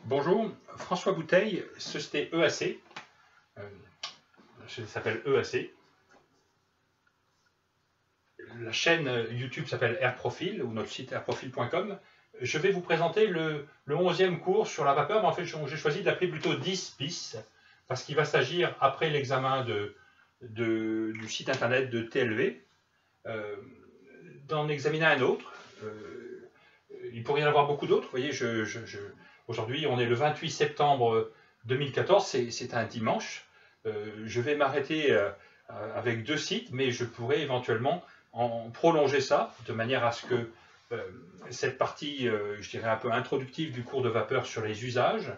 Bonjour, François Bouteille, société EAC. Ça s'appelle EAC. La chaîne YouTube s'appelle AirProfil ou notre site airprofil.com. Je vais vous présenter le 11e cours sur la vapeur, mais en fait j'ai choisi de l'appeler plutôt 10 bis parce qu'il va s'agir après l'examen du site internet de TLV d'en examiner un autre. Il pourrait y en avoir beaucoup d'autres. Vous voyez, aujourd'hui on est le 28 septembre 2014, c'est un dimanche. Je vais m'arrêter avec 2 sites, mais je pourrais éventuellement en prolonger ça, de manière à ce que cette partie, je dirais un peu introductive du cours de vapeur sur les usages,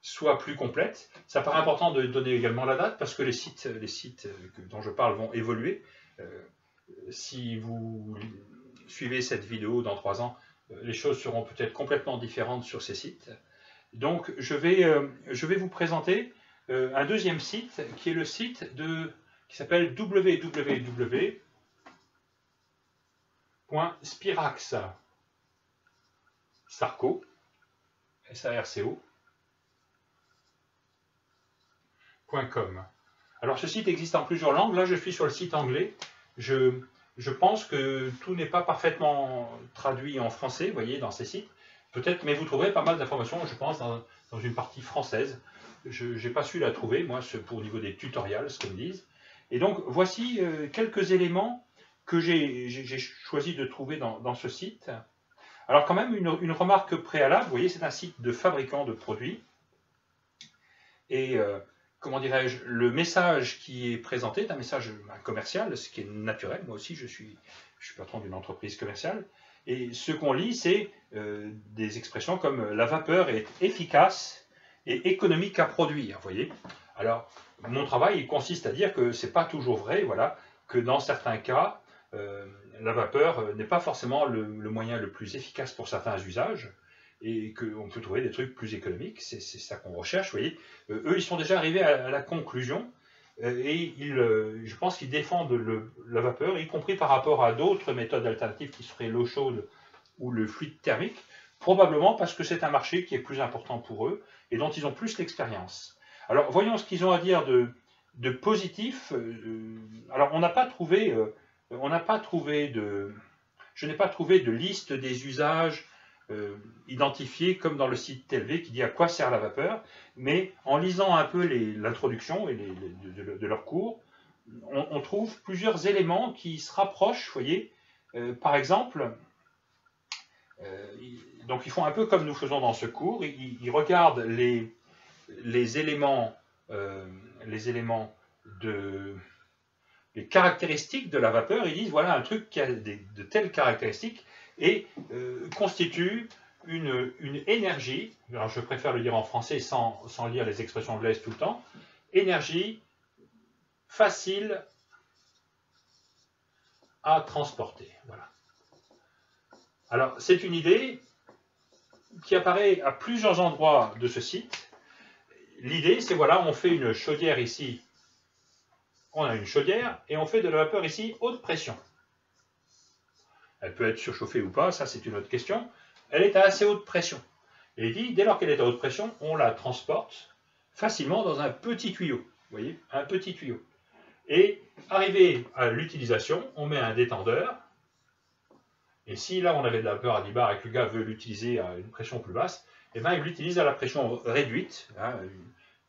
soit plus complète. Ça paraît important de donner également la date, parce que les sites dont je parle vont évoluer. Si vous suivez cette vidéo dans 3 ans, les choses seront peut-être complètement différentes sur ces sites. Donc je vais vous présenter un deuxième site qui est le site qui s'appelle www.spirax.com. Alors ce site existe en plusieurs langues. Là je suis sur le site anglais. Je pense que tout n'est pas parfaitement traduit en français, vous voyez, dans ces sites. Peut-être, mais vous trouverez pas mal d'informations, je pense, dans une partie française. Je n'ai pas su la trouver, moi, pour au niveau des tutoriels, ce qu'ils me disent. Et donc, voici quelques éléments que j'ai choisi de trouver dans ce site. Alors, quand même, une remarque préalable, vous voyez, c'est un site de fabricant de produits. Et, comment dirais-je, le message qui est présenté est un message commercial, ce qui est naturel. Moi aussi, je suis patron d'une entreprise commerciale. Et ce qu'on lit, c'est des expressions comme « la vapeur est efficace et économique à produire ». Vous voyez. Alors, mon travail il consiste à dire que ce n'est pas toujours vrai, voilà, que dans certains cas, la vapeur n'est pas forcément le moyen le plus efficace pour certains usages, et qu'on peut trouver des trucs plus économiques, c'est ça qu'on recherche, vous voyez. Eux, ils sont déjà arrivés à la conclusion, et je pense qu'ils défendent la vapeur, y compris par rapport à d'autres méthodes alternatives qui seraient l'eau chaude ou le fluide thermique, probablement parce que c'est un marché qui est plus important pour eux, et dont ils ont plus l'expérience. Alors, voyons ce qu'ils ont à dire de positif. Alors, je n'ai pas trouvé de liste des usages identifiés comme dans le site TLV qui dit à quoi sert la vapeur, mais en lisant un peu l'introduction de leur cours, on trouve plusieurs éléments qui se rapprochent, vous voyez. Par exemple, donc ils font un peu comme nous faisons dans ce cours, ils regardent les éléments les caractéristiques de la vapeur, ils disent voilà un truc qui a de telles caractéristiques et constitue une énergie, alors je préfère le dire en français sans lire les expressions anglaises tout le temps, énergie facile à transporter. Voilà. Alors c'est une idée qui apparaît à plusieurs endroits de ce site. L'idée c'est voilà, on fait une chaudière ici, on a une chaudière et on fait de la vapeur ici haute pression. Elle peut être surchauffée ou pas, ça c'est une autre question. Elle est à assez haute pression. Et il dit, dès lors qu'elle est à haute pression, on la transporte facilement dans un petit tuyau. Vous voyez, un petit tuyau. Et arrivé à l'utilisation, on met un détendeur. Et si là on avait de la vapeur à 10 bars et que le gars veut l'utiliser à une pression plus basse, eh bien il l'utilise à la pression réduite, hein,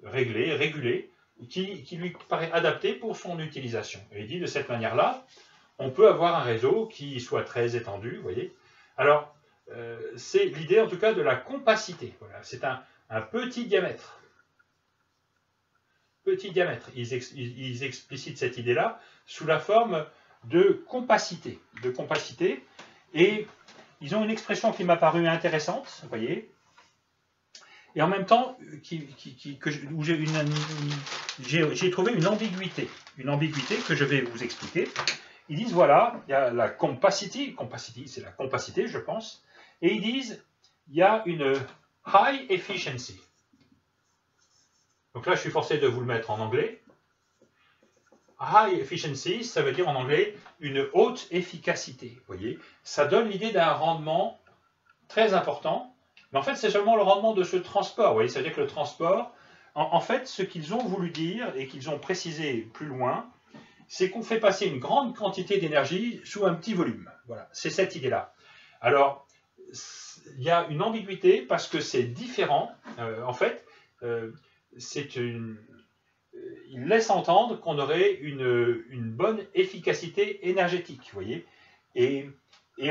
réglée, régulée, qui lui paraît adaptée pour son utilisation. Et il dit de cette manière-là, on peut avoir un réseau qui soit très étendu, vous voyez. Alors, c'est l'idée en tout cas de la compacité. Voilà, c'est un petit diamètre. Petit diamètre. Ils explicitent cette idée-là sous la forme de compacité. Et ils ont une expression qui m'a paru intéressante, vous voyez. Et en même temps, où j'ai trouvé une ambiguïté que je vais vous expliquer. Ils disent, voilà, il y a la compacity c'est la compacité, je pense, et ils disent, il y a une high efficiency. Donc là, je suis forcé de vous le mettre en anglais. High efficiency, ça veut dire en anglais une haute efficacité. Vous voyez, ça donne l'idée d'un rendement très important Mais en fait, c'est seulement le rendement de ce transport. Vous voyez, c'est-à-dire que le transport, en fait, ce qu'ils ont voulu dire et qu'ils ont précisé plus loin, c'est qu'on fait passer une grande quantité d'énergie sous un petit volume. Voilà, c'est cette idée-là. Alors, il y a une ambiguïté parce que c'est différent. En fait, il laisse entendre qu'on aurait une bonne efficacité énergétique, vous voyez. Et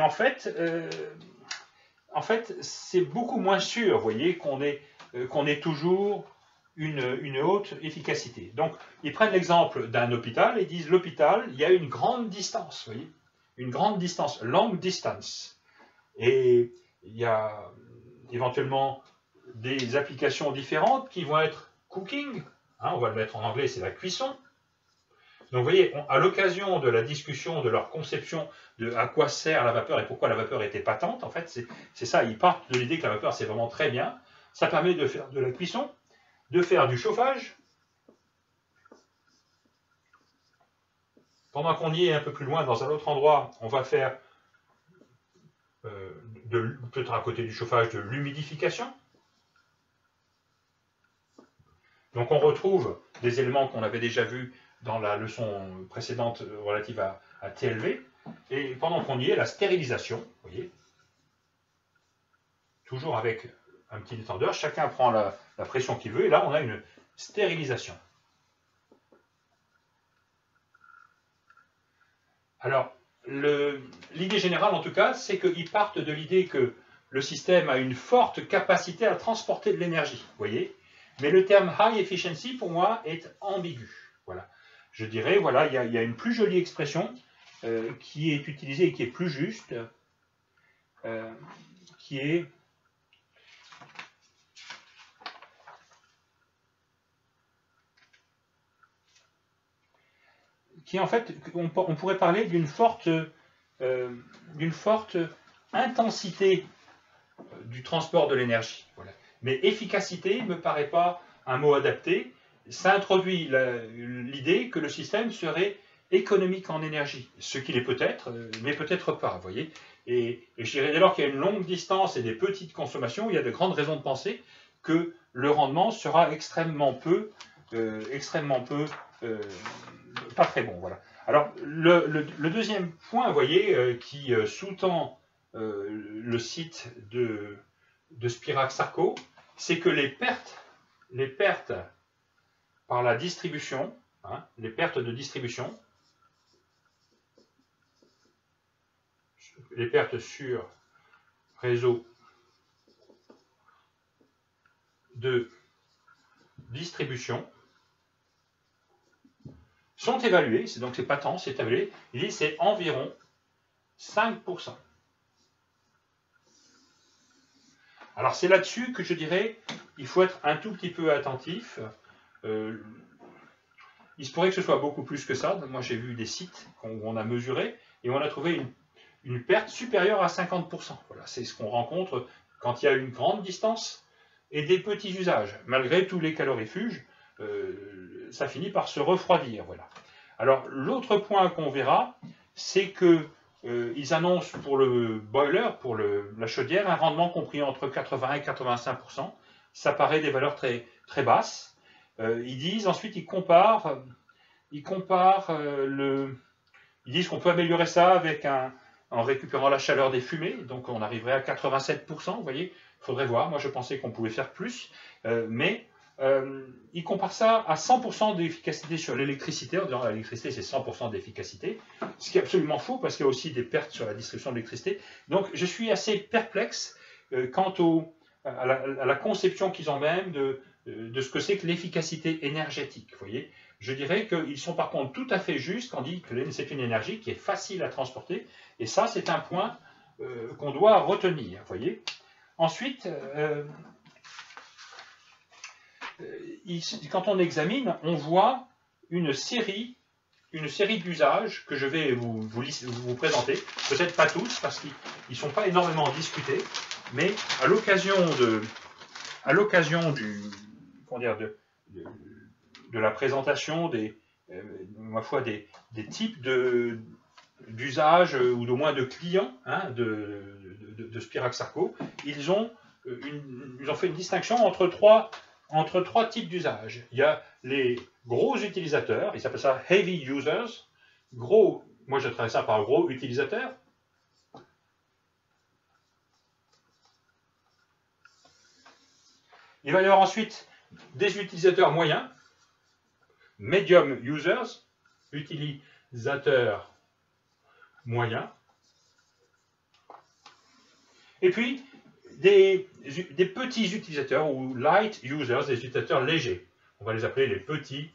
en fait, c'est beaucoup moins sûr, vous voyez, qu'on ait toujours une haute efficacité. Donc, ils prennent l'exemple d'un hôpital et disent l'hôpital, il y a une grande distance, vous voyez, une grande distance, long distance. Et il y a éventuellement des applications différentes qui vont être cooking, hein, on va le mettre en anglais, c'est la cuisson. Donc vous voyez, à l'occasion de la discussion de leur conception de à quoi sert la vapeur et pourquoi la vapeur était patente, en fait, c'est ça, ils partent de l'idée que la vapeur c'est vraiment très bien. Ça permet de faire de la cuisson, de faire du chauffage. Pendant qu'on y est un peu plus loin, dans un autre endroit, on va faire, peut-être à côté du chauffage, de l'humidification. Donc on retrouve des éléments qu'on avait déjà vus dans la leçon précédente relative à TLV. Et pendant qu'on y est, la stérilisation, vous voyez, toujours avec un petit détendeur, chacun prend la pression qu'il veut, et là on a une stérilisation. Alors, l'idée générale en tout cas, c'est qu'ils partent de l'idée que le système a une forte capacité à transporter de l'énergie, vous voyez. Mais le terme high efficiency, pour moi, est ambigu. Voilà. Je dirais, voilà, il y a une plus jolie expression qui est utilisée et qui est plus juste, qui est en fait, on pourrait parler d'une forte intensité du transport de l'énergie. Voilà. Mais efficacité ne me paraît pas un mot adapté. Ça introduit l'idée que le système serait économique en énergie, ce qu'il est peut-être, mais peut-être pas, vous voyez. Et je dirais dès lors qu'il y a une longue distance et des petites consommations, il y a de grandes raisons de penser que le rendement sera extrêmement peu, pas très bon. Voilà. Alors, le deuxième point, vous voyez, qui sous-tend le site de Spirax-Sarco, c'est que les pertes par la distribution, hein, les pertes de distribution, les pertes sur réseau de distribution sont évaluées, donc c'est pas tant, c'est évalué, il dit c'est environ 5%. Alors c'est là-dessus que je dirais, il faut être un tout petit peu attentif. Il se pourrait que ce soit beaucoup plus que ça. Moi j'ai vu des sites où on a mesuré et on a trouvé une perte supérieure à 50%. Voilà, c'est ce qu'on rencontre quand il y a une grande distance et des petits usages. Malgré tous les calorifuges, ça finit par se refroidir. Voilà. Alors l'autre point qu'on verra, c'est que ils annoncent pour le boiler, pour la chaudière, un rendement compris entre 80 et 85%. Ça paraît des valeurs très, très basses. Ils disent ensuite, ils comparent ils disent qu'on peut améliorer ça en récupérant la chaleur des fumées, donc on arriverait à 87%, vous voyez, il faudrait voir, moi je pensais qu'on pouvait faire plus, mais ils comparent ça à 100% d'efficacité sur l'électricité, en disant que l'électricité c'est 100% d'efficacité, ce qui est absolument faux parce qu'il y a aussi des pertes sur la distribution de l'électricité. Donc je suis assez perplexe quant à la conception qu'ils ont même de ce que c'est que l'efficacité énergétique, vous voyez. Je dirais qu'ils sont par contre tout à fait justes quand on dit que c'est une énergie qui est facile à transporter, et ça c'est un point qu'on doit retenir, vous voyez. Ensuite, quand on examine, on voit une série d'usages que je vais vous présenter, peut-être pas tous parce qu'ils ne sont pas énormément discutés, mais à l'occasion de la présentation ma foi, des types d'usages ou au moins de clients hein, de Spirax-Sarco, ils ont ils ont fait une distinction entre trois types d'usages. Il y a les gros utilisateurs, ils appellent ça heavy users. Gros, moi je traduis ça par gros utilisateurs. Il va y avoir ensuite des utilisateurs moyens, medium users, utilisateurs moyens. Et puis, des petits utilisateurs, ou light users, des utilisateurs légers. On va les appeler les petits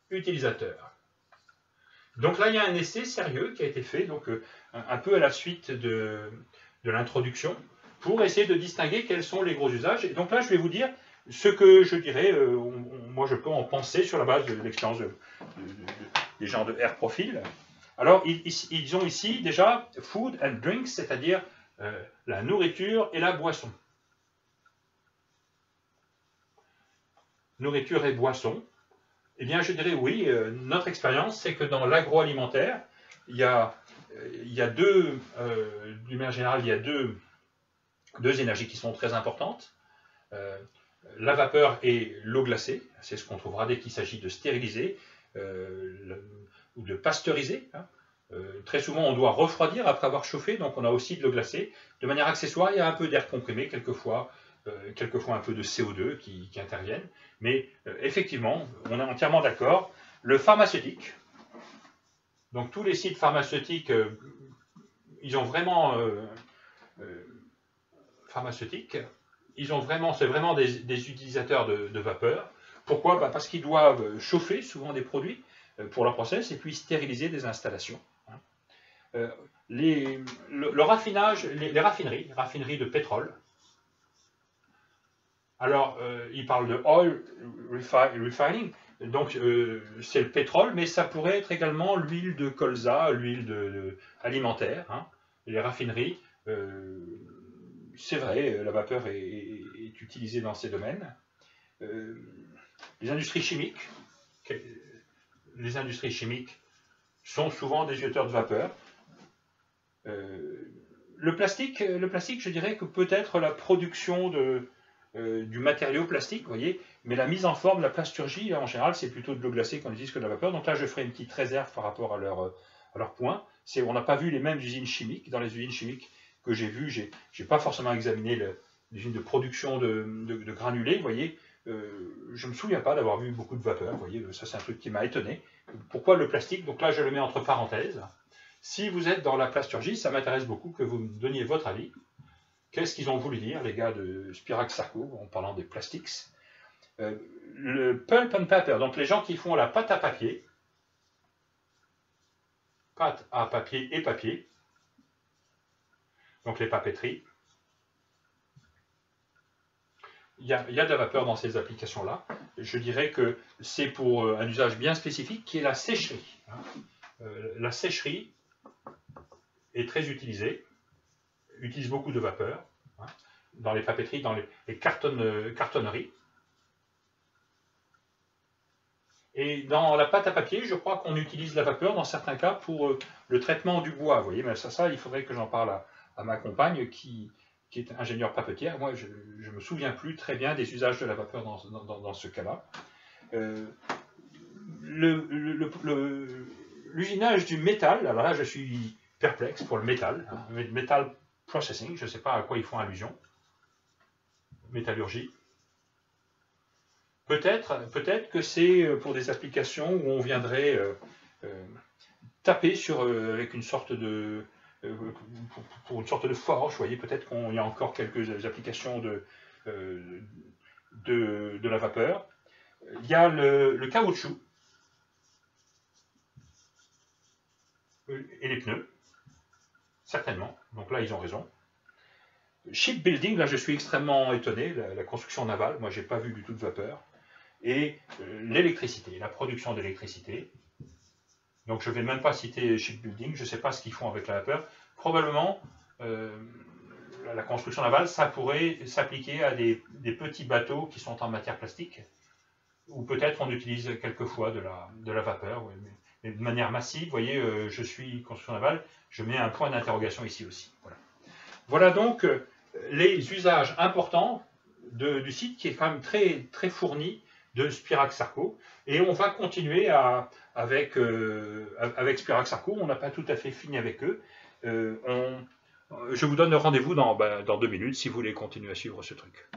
utilisateurs. Donc là, il y a un essai sérieux qui a été fait, donc un peu à la suite de l'introduction, pour essayer de distinguer quels sont les gros usages. Et donc là, je vais vous dire ce que je dirais, moi je peux en penser sur la base de l'expérience des gens de Air Profile. Alors, ils ont ici déjà food and drinks, c'est-à-dire la nourriture et la boisson. Nourriture et boisson. Eh bien, je dirais oui, notre expérience, c'est que dans l'agroalimentaire, il y a deux, d'une manière générale, il y a deux énergies qui sont très importantes. La vapeur et l'eau glacée, c'est ce qu'on trouvera dès qu'il s'agit de stériliser ou de pasteuriser. Hein. Très souvent, on doit refroidir après avoir chauffé, donc on a aussi de l'eau glacée. De manière accessoire, il y a un peu d'air comprimé, quelquefois un peu de CO2 qui interviennent. Mais effectivement, on est entièrement d'accord. Le pharmaceutique, donc tous les sites pharmaceutiques, ils ont vraiment c'est vraiment des utilisateurs de vapeur. Pourquoi? Parce qu'ils doivent chauffer souvent des produits pour leur process et puis stériliser des installations. Le raffinage, les raffineries de pétrole. Alors, ils parlent de oil refining, donc c'est le pétrole, mais ça pourrait être également l'huile de colza, l'huile alimentaire. Hein. Les raffineries, c'est vrai, la vapeur est utilisée dans ces domaines. Les industries chimiques sont souvent des utilisateurs de vapeur. Le plastique, je dirais que peut-être la production du matériau plastique, vous voyez, mais la mise en forme, la plasturgie, en général, c'est plutôt de l'eau glacée qu'on utilise que de la vapeur. Donc là, je ferai une petite réserve par rapport à leur point. On n'a pas vu les mêmes usines chimiques. Dans les usines chimiques que j'ai vues, je n'ai pas forcément examiné l'usine de production de granulés, vous voyez. Je ne me souviens pas d'avoir vu beaucoup de vapeur, vous voyez, ça c'est un truc qui m'a étonné. Pourquoi le plastique? Donc là, je le mets entre parenthèses. Si vous êtes dans la plasturgie, ça m'intéresse beaucoup que vous me donniez votre avis. Qu'est-ce qu'ils ont voulu dire, les gars de Spirax Sarco, en parlant des plastiques? Le pulp and paper, donc les gens qui font la pâte à papier et papier, donc les papeteries, il y a de la vapeur dans ces applications-là. Je dirais que c'est pour un usage bien spécifique qui est la sécherie. La sécherie est très utilisée, utilise beaucoup de vapeur dans les papeteries, dans les cartonneries. Et dans la pâte à papier, je crois qu'on utilise la vapeur dans certains cas pour le traitement du bois. Vous voyez, mais ça, il faudrait que j'en parle à ma compagne qui est ingénieure papetière. Moi, je ne me souviens plus très bien des usages de la vapeur dans ce cas-là. L'usinage du métal, alors là, je suis perplexe pour le métal. Metal processing, je ne sais pas à quoi ils font allusion. Métallurgie. Peut-être que c'est pour des applications où on viendrait taper avec une sorte de pour une sorte de forge, vous voyez, peut-être qu'il y a encore quelques applications de la vapeur. Il y a le caoutchouc et les pneus, certainement, donc là ils ont raison. Shipbuilding, là je suis extrêmement étonné, la construction navale, moi j'ai pas vu du tout de vapeur. Et l'électricité, la production d'électricité. Donc je ne vais même pas citer shipbuilding, je ne sais pas ce qu'ils font avec la vapeur. Probablement, la construction navale, ça pourrait s'appliquer à des petits bateaux qui sont en matière plastique, ou peut-être on utilise quelquefois de la vapeur, mais de manière massive. Vous voyez, je suis construction navale, je mets un point d'interrogation ici aussi. Voilà donc les usages importants du site qui est quand même très, très fourni de Spirax Sarco. Et on va continuer avec Spirax Sarco. On n'a pas tout à fait fini avec eux. Je vous donne rendez-vous dans 2 minutes si vous voulez continuer à suivre ce truc.